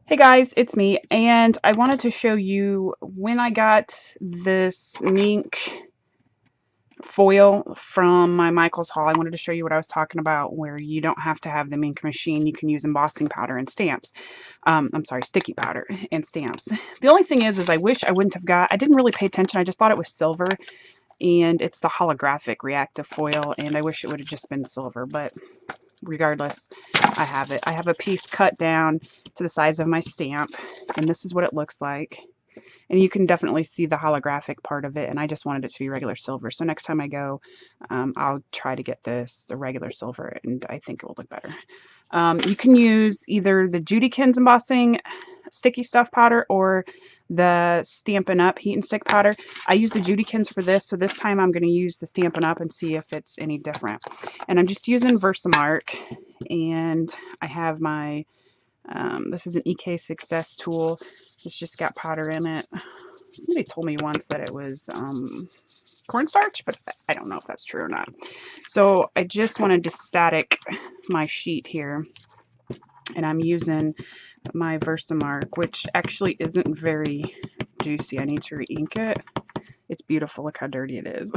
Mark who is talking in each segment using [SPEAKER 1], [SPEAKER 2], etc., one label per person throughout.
[SPEAKER 1] Hey guys, it's me, and I wanted to show you when I got this Minc foil from my Michael's haul. I wanted to show you what I was talking about, where you don't have to have the Minc machine. You can use embossing powder and stamps. I'm sorry, sticky powder and stamps. The only thing is I wish I wouldn't have I didn't really pay attention. I just thought it was silver, and it's the holographic reactive foil, and I wish it would have just been silver, but regardless, I have it. I have a piece cut down to the size of my stamp, and this is what it looks like. And you can definitely see the holographic part of it, and I just wanted it to be regular silver. So next time I go, I'll try to get this a regular silver, and I think it will look better. You can use either the Judykins embossing sticky stuff powder or the Stampin' Up heat and stick powder. I use the Judykins for this, so this time I'm going to use the Stampin' Up and see if it's any different. And I'm just using Versamark, and I have my, this is an EK Success tool. It's just got powder in it. Somebody told me once that it was cornstarch, but I don't know if that's true or not. So I just wanted to static my sheet here, and I'm using my Versamark, which actually isn't very juicy. I need to re-ink it. It's beautiful. Look how dirty it is.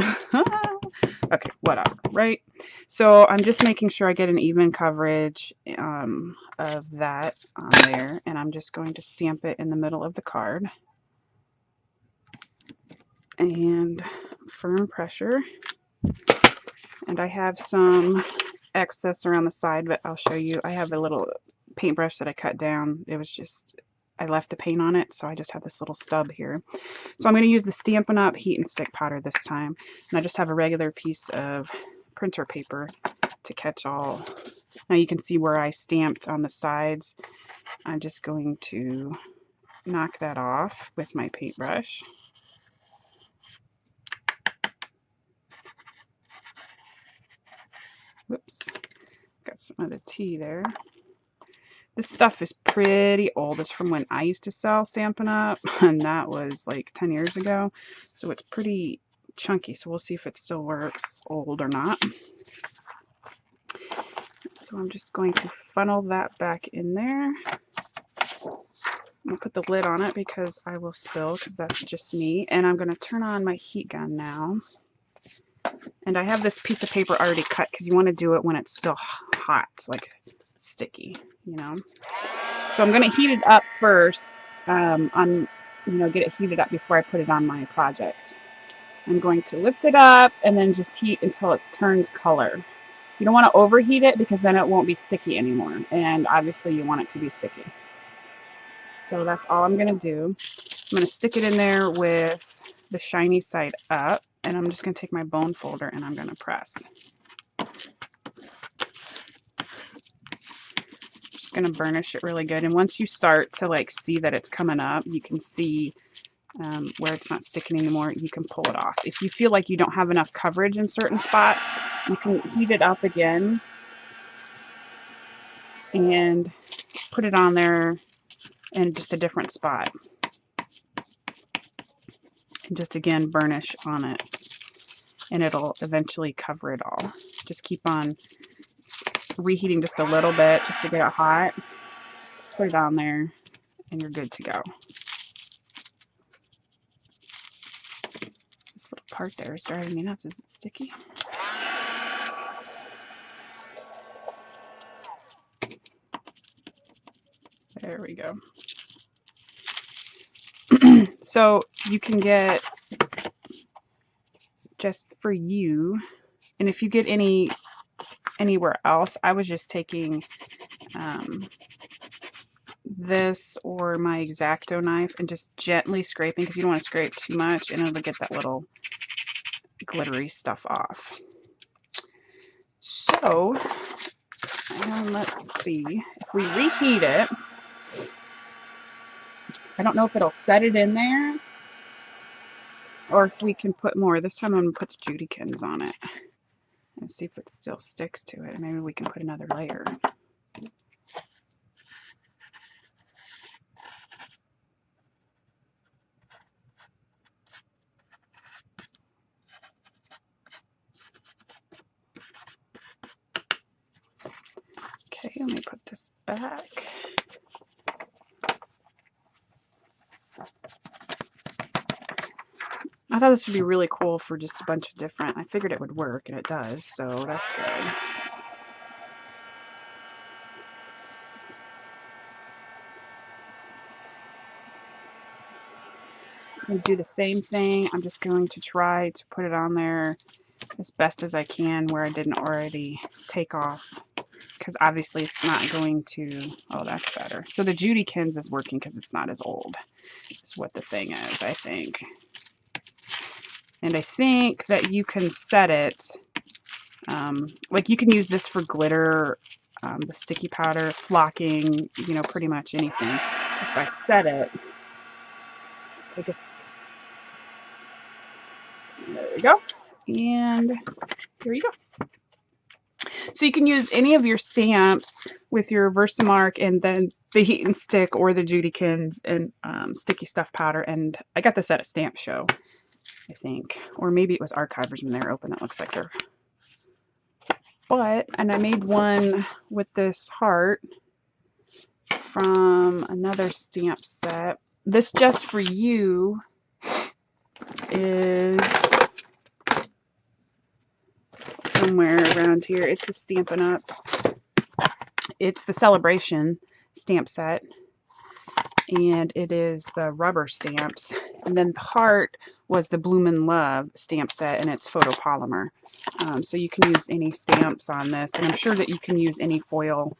[SPEAKER 1] Okay, whatever, right? So I'm just making sure I get an even coverage of that on there, and I'm just going to stamp it in the middle of the card. And firm pressure. And I have some excess around the side, but I'll show you. I have a little paintbrush that I cut down. It was just, I left the paint on it, so I just have this little stub here. So I'm going to use the Stampin' Up heat and stick powder this time. And I just have a regular piece of printer paper to catch all. Now you can see where I stamped on the sides. I'm just going to knock that off with my paintbrush. Whoops, got some of the tea there. This stuff is pretty old. It's from when I used to sell Stampin' Up, and that was like 10 years ago. So it's pretty chunky. So we'll see if it still works old or not. So I'm just going to funnel that back in there. I'm going to put the lid on it because I will spill, because that's just me. And I'm going to turn on my heat gun now. And I have this piece of paper already cut because you want to do it when it's still hot, like sticky, you know. So I'm going to heat it up first, get it heated up before I put it on my project. I'm going to lift it up and then just heat until it turns color. You don't want to overheat it because then it won't be sticky anymore. And obviously you want it to be sticky. So that's all I'm going to do. I'm going to stick it in there with the shiny side up, and I'm just going to take my bone folder and I'm going to press. Just going to burnish it really good. And once you start to like see that it's coming up, you can see where it's not sticking anymore, you can pull it off. If you feel like you don't have enough coverage in certain spots, you can heat it up again and put it on there in just a different spot. And just again burnish on it, and it'll eventually cover it all. Just keep on reheating just a little bit just to get it hot. Put it on there and you're good to go. This little part there is driving me nuts. Is it sticky? There we go. So you can get, just for you, and if you get anywhere else, I was just taking this or my X-Acto knife and just gently scraping, because you don't want to scrape too much and it'll get that little glittery stuff off. So let's see, if we reheat it, I don't know if it'll set it in there or if we can put more. This time I'm going to put the Judykins on it and see if it still sticks to it. Maybe we can put another layer. Okay, let me put this back. I thought this would be really cool for just a bunch of different, I figured it would work, and it does, so that's good. I'm going to do the same thing. I'm just going to try to put it on there as best as I can where I didn't already take off, because obviously it's not going to, oh, that's better. So the Judykins is working because it's not as old, is what the thing is, I think. And I think that you can set it, like you can use this for glitter, the sticky powder, flocking, you know, pretty much anything. If I set it, like it's, there we go. And here you go. So you can use any of your stamps with your Versamark and then the Heat and Stick or the Judykins and sticky stuff powder. And I got this at a stamp show, I think. Or maybe it was Archivers when they were open. That looks like they're... But, and I made one with this heart from another stamp set. This Just For You is somewhere around here. It's a Stampin' Up. It's the Celebration stamp set, and it is the rubber stamps. And then the heart was the Bloomin' Love stamp set, and it's photopolymer. So you can use any stamps on this, and I'm sure that you can use any foil.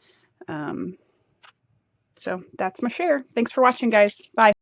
[SPEAKER 1] So that's my share. Thanks for watching, guys. Bye.